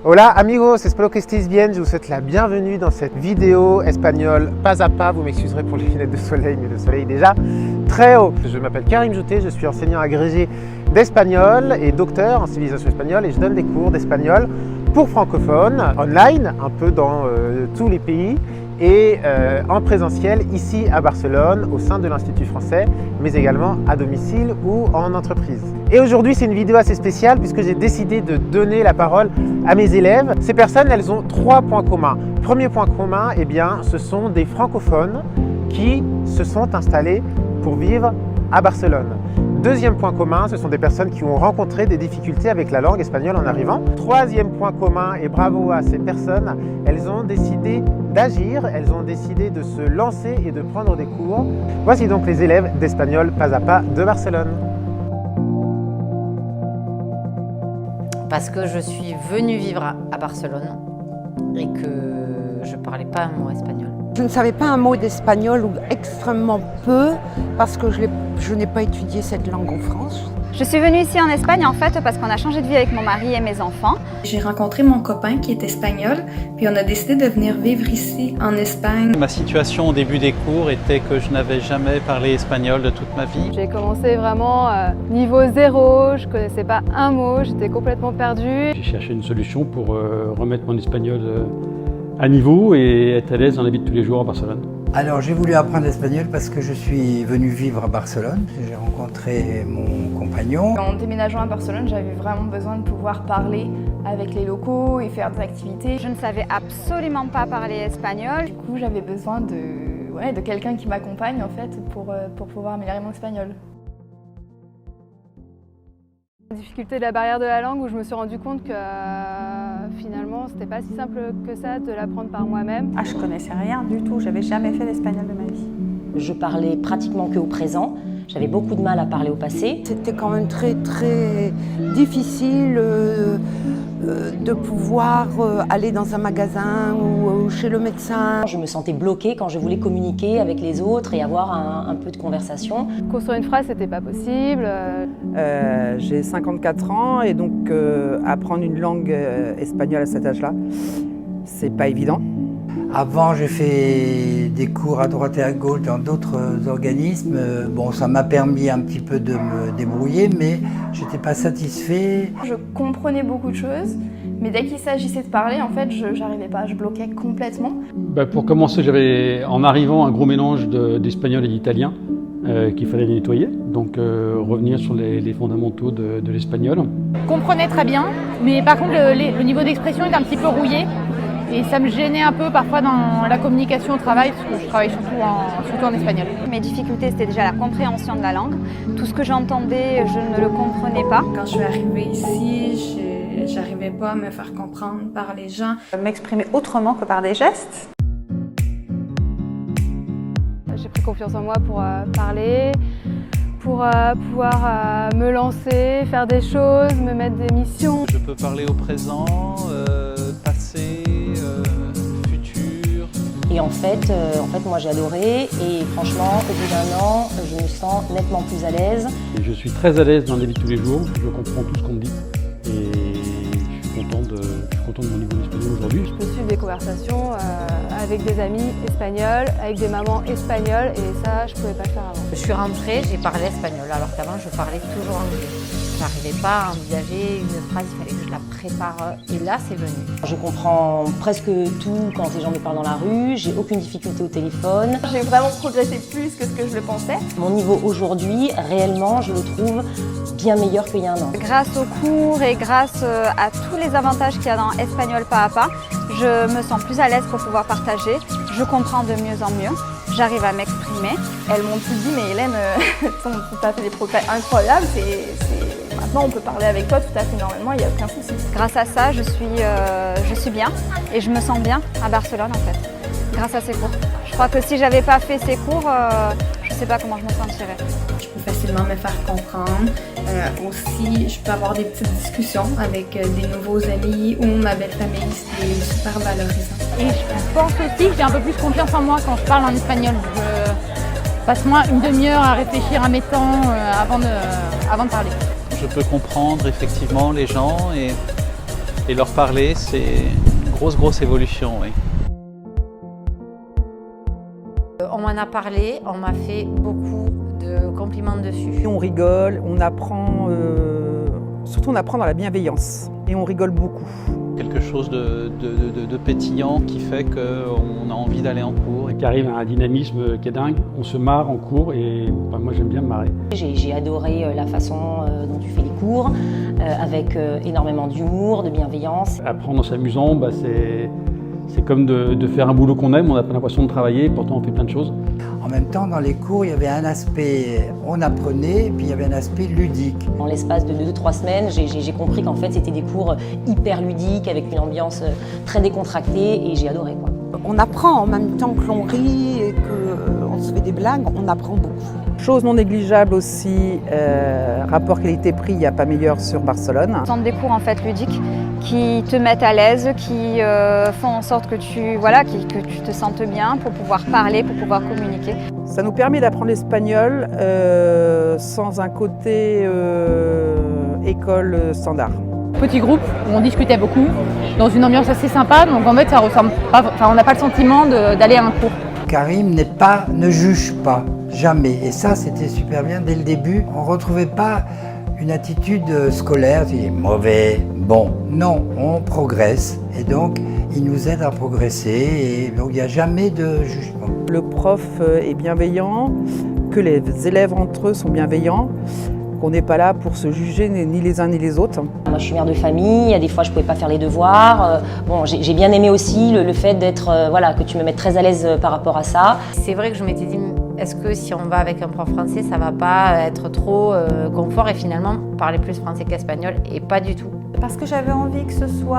Hola amigos, espero que estéis bien, je vous souhaite la bienvenue dans cette vidéo espagnole pas à pas. Vous m'excuserez pour les lunettes de soleil, mais le soleil est déjà très haut. Je m'appelle Karim Jouté, je suis enseignant agrégé d'espagnol et docteur en civilisation espagnole et je donne des cours d'espagnol pour francophones, online, un peu dans tous les pays et en présentiel ici à Barcelone au sein de l'Institut français, mais également à domicile ou en entreprise. Et aujourd'hui c'est une vidéo assez spéciale puisque j'ai décidé de donner la parole à mes élèves. Ces personnes, elles ont 3 points communs. Premier point commun, eh bien, ce sont des francophones qui se sont installés pour vivre à Barcelone. Deuxième point commun, ce sont des personnes qui ont rencontré des difficultés avec la langue espagnole en arrivant. Troisième point commun, et bravo à ces personnes, elles ont décidé d'agir, elles ont décidé de se lancer et de prendre des cours. Voici donc les élèves d'espagnol pas à pas de Barcelone. Parce que je suis venue vivre à Barcelone et que je ne parlais pas un mot espagnol. Je ne savais pas un mot d'espagnol ou extrêmement peu parce que je n'ai pas étudié cette langue en France. Je suis venue ici en Espagne en fait parce qu'on a changé de vie avec mon mari et mes enfants. J'ai rencontré mon copain qui est espagnol, puis on a décidé de venir vivre ici en Espagne. Ma situation au début des cours était que je n'avais jamais parlé espagnol de toute ma vie. J'ai commencé vraiment niveau zéro, je ne connaissais pas un mot, j'étais complètement perdue. J'ai cherché une solution pour remettre mon espagnol à niveau et être à l'aise dans la vie de tous les jours à Barcelone. Alors j'ai voulu apprendre l'espagnol parce que je suis venu vivre à Barcelone. J'ai rencontré mon compagnon. En déménageant à Barcelone, j'avais vraiment besoin de pouvoir parler avec les locaux et faire des activités. Je ne savais absolument pas parler espagnol. Du coup, j'avais besoin de quelqu'un qui m'accompagne en fait pour pouvoir améliorer mon espagnol. La difficulté de la barrière de la langue où je me suis rendu compte que finalement c'était pas si simple que ça de l'apprendre par moi-même. Je connaissais rien du tout, j'avais jamais fait d'espagnol de ma vie. Je parlais pratiquement que au présent, j'avais beaucoup de mal à parler au passé. C'était quand même très difficile de pouvoir aller dans un magasin ou chez le médecin. Je me sentais bloquée quand je voulais communiquer avec les autres et avoir un peu de conversation. Construire une phrase, c'était pas possible. J'ai 54 ans et donc apprendre une langue espagnole à cet âge-là, c'est pas évident. Avant, j'ai fait des cours à droite et à gauche dans d'autres organismes. Bon, ça m'a permis un petit peu de me débrouiller, mais je n'étais pas satisfait. Je comprenais beaucoup de choses, mais dès qu'il s'agissait de parler, en fait, je n'arrivais pas, je bloquais complètement. Pour commencer, j'avais en arrivant un gros mélange d'espagnol et d'italien qu'il fallait nettoyer, donc revenir sur les fondamentaux de l'espagnol. Je comprenais très bien, mais par contre le niveau d'expression est un petit peu rouillé. Et ça me gênait un peu parfois dans la communication au travail, parce que je travaille surtout en espagnol. Mes difficultés, c'était déjà la compréhension de la langue. Tout ce que j'entendais, je ne le comprenais pas. Quand je suis arrivée ici, j'arrivais pas à me faire comprendre par les gens. M'exprimer autrement que par des gestes. J'ai pris confiance en moi pour parler, pour pouvoir me lancer, faire des choses, me mettre des missions. Je peux parler au présent, passé, futur. Et en fait, moi j'ai adoré et franchement, au bout d'un an, je me sens nettement plus à l'aise. Et je suis très à l'aise dans la vie de tous les jours, je comprends tout ce qu'on me dit et je suis content de mon niveau d'espagnol aujourd'hui. Je peux suivre des conversations avec des amis espagnols, avec des mamans espagnoles et ça, je ne pouvais pas le faire avant. Je suis rentrée, j'ai parlé espagnol alors qu'avant je parlais toujours anglais. Je n'arrivais pas à envisager une phrase, il fallait que je la prépare et là c'est venu. Je comprends presque tout quand les gens me parlent dans la rue, j'ai aucune difficulté au téléphone. J'ai vraiment progressé plus que ce que je le pensais. Mon niveau aujourd'hui, réellement, je le trouve bien meilleur qu'il y a un an. Grâce aux cours et grâce à tous les avantages qu'il y a dans Espagnol pas à pas, je me sens plus à l'aise pour pouvoir partager. Je comprends de mieux en mieux. J'arrive à m'exprimer. Elles m'ont tout dit, mais Hélène, tu as fait des progrès incroyables. Maintenant, on peut parler avec toi tout à fait normalement, il n'y a aucun souci. Grâce à ça, je suis bien et je me sens bien à Barcelone en fait, grâce à ces cours. Je crois que si j'avais pas fait ces cours, je ne sais pas comment je me sentirais. Je peux facilement me faire comprendre. Aussi, je peux avoir des petites discussions avec des nouveaux amis ou ma belle famille, c'est super valorisant. Et je pense aussi que j'ai un peu plus confiance en moi quand je parle en espagnol. Je passe moins une demi-heure à réfléchir à mes temps avant de parler. Je peux comprendre effectivement les gens et Et leur parler, c'est une grosse évolution, oui. On m'en a parlé, on m'a fait beaucoup de compliments dessus. On rigole, on apprend, surtout on apprend dans la bienveillance et on rigole beaucoup. Quelque chose de pétillant qui fait qu'on a envie d'aller en cours. Karim a un dynamisme qui est dingue, on se marre en cours et moi j'aime bien me marrer. J'ai adoré la façon dont tu fais les cours, avec énormément d'humour, de bienveillance. Apprendre en s'amusant, c'est comme de faire un boulot qu'on aime, on n'a pas l'impression de travailler, pourtant on fait plein de choses. En même temps, dans les cours, il y avait un aspect, on apprenait, puis il y avait un aspect ludique. En l'espace de 2-3 semaines, j'ai compris qu'en fait c'était des cours hyper ludiques, avec une ambiance très décontractée et j'ai adoré, quoi. On apprend en même temps que l'on rit et qu'on se fait des blagues, on apprend beaucoup. Chose non négligeable aussi, rapport qualité-prix, il n'y a pas meilleur sur Barcelone. Ce sont des cours en fait ludiques qui te mettent à l'aise, qui font en sorte que tu te sentes bien pour pouvoir parler, pour pouvoir communiquer. Ça nous permet d'apprendre l'espagnol sans un côté école standard. Petit groupe où on discutait beaucoup, dans une ambiance assez sympa, donc en fait ça ressemble pas, on n'a pas le sentiment d'aller à un cours. Karim ne juge pas, jamais. Et ça, c'était super bien dès le début. On ne retrouvait pas une attitude scolaire, c'est mauvais, bon. Non, on progresse. Et donc, il nous aide à progresser. Et donc, il n'y a jamais de jugement. Le prof est bienveillant, que les élèves entre eux sont bienveillants, qu'on n'est pas là pour se juger ni les uns ni les autres. Moi je suis mère de famille, il y a des fois je ne pouvais pas faire les devoirs. Bon, j'ai bien aimé aussi le fait d'être, que tu me mettes très à l'aise par rapport à ça. C'est vrai que je m'étais dit, est-ce que si on va avec un prof français, ça ne va pas être trop confort et finalement parler plus français qu'espagnol et pas du tout. Parce que j'avais envie que ce soit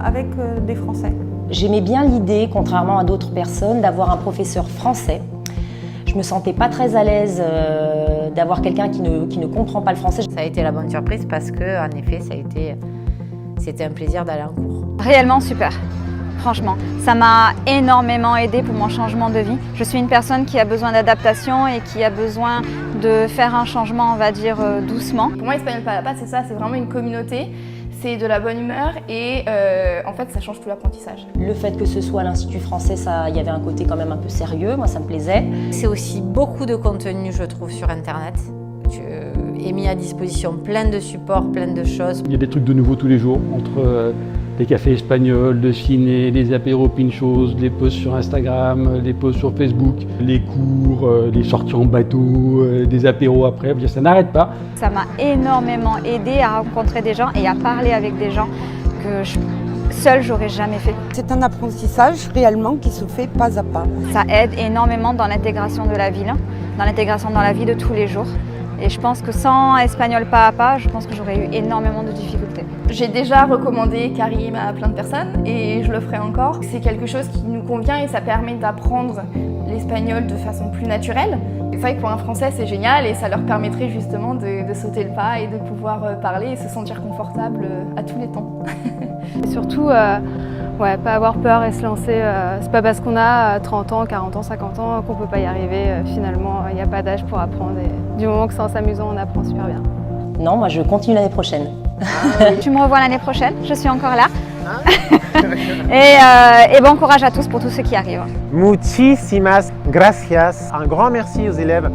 avec des Français. J'aimais bien l'idée, contrairement à d'autres personnes, d'avoir un professeur français. Je me sentais pas très à l'aise d'avoir quelqu'un qui ne comprend pas le français. Ça a été la bonne surprise parce que, en effet, c'était un plaisir d'aller en cours. Réellement super, franchement. Ça m'a énormément aidé pour mon changement de vie. Je suis une personne qui a besoin d'adaptation et qui a besoin de faire un changement, on va dire, doucement. Pour moi, Espagnol pas à pas, c'est ça, c'est vraiment une communauté. C'est de la bonne humeur et en fait ça change tout l'apprentissage. Le fait que ce soit l'Institut français, il y avait un côté quand même un peu sérieux, moi ça me plaisait. C'est aussi beaucoup de contenu je trouve sur internet. Tu es mis à disposition plein de supports, plein de choses. Il y a des trucs de nouveau tous les jours, entre des cafés espagnols, le ciné, les apéros pinchos, les posts sur Instagram, les posts sur Facebook, les cours, les sorties en bateau, des apéros après, ça n'arrête pas. Ça m'a énormément aidé à rencontrer des gens et à parler avec des gens que seule j'aurais jamais fait. C'est un apprentissage réellement qui se fait pas à pas. Ça aide énormément dans l'intégration de la ville, dans l'intégration dans la vie de tous les jours. Et je pense que sans Espagnol pas à pas, je pense que j'aurais eu énormément de difficultés. J'ai déjà recommandé Karim à plein de personnes et je le ferai encore. C'est quelque chose qui nous convient et ça permet d'apprendre l'espagnol de façon plus naturelle. C'est vrai que pour un Français c'est génial et ça leur permettrait justement de sauter le pas et de pouvoir parler et se sentir confortable à tous les temps. Et surtout, pas avoir peur et se lancer. C'est pas parce qu'on a 30 ans, 40 ans, 50 ans qu'on peut pas y arriver. Finalement, il n'y a pas d'âge pour apprendre. Et du moment que c'est en s'amusant, on apprend super bien. Non, moi je continue l'année prochaine. Tu me revois l'année prochaine, je suis encore là. Et bon courage à tous pour tous ceux qui arrivent. Muchísimas gracias. Un grand merci aux élèves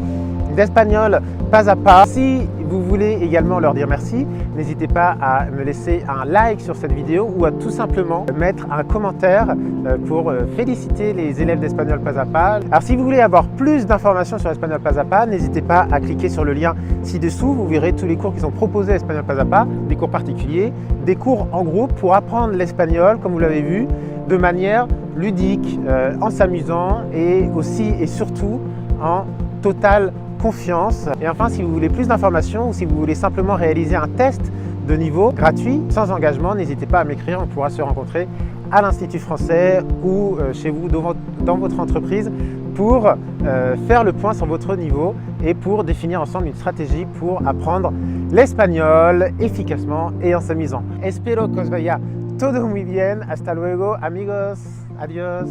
d'Espagnol Pas à Pas. Si vous voulez également leur dire merci, n'hésitez pas à me laisser un like sur cette vidéo ou à tout simplement mettre un commentaire pour féliciter les élèves d'Espagnol Pas à Pas. Alors si vous voulez avoir plus d'informations sur Espagnol Pas à Pas, n'hésitez pas à cliquer sur le lien ci-dessous. Vous verrez tous les cours qui sont proposés à Espagnol Pas à Pas, des cours particuliers, des cours en groupe pour apprendre l'espagnol, comme vous l'avez vu, de manière ludique, en s'amusant et aussi et surtout en totale confiance. Et enfin, si vous voulez plus d'informations ou si vous voulez simplement réaliser un test de niveau gratuit, sans engagement, n'hésitez pas à m'écrire, on pourra se rencontrer à l'Institut français ou chez vous, dans votre entreprise, pour faire le point sur votre niveau et pour définir ensemble une stratégie pour apprendre l'espagnol efficacement et en s'amusant. Espero que os vaya todo muy bien. Hasta luego, amigos. Adiós.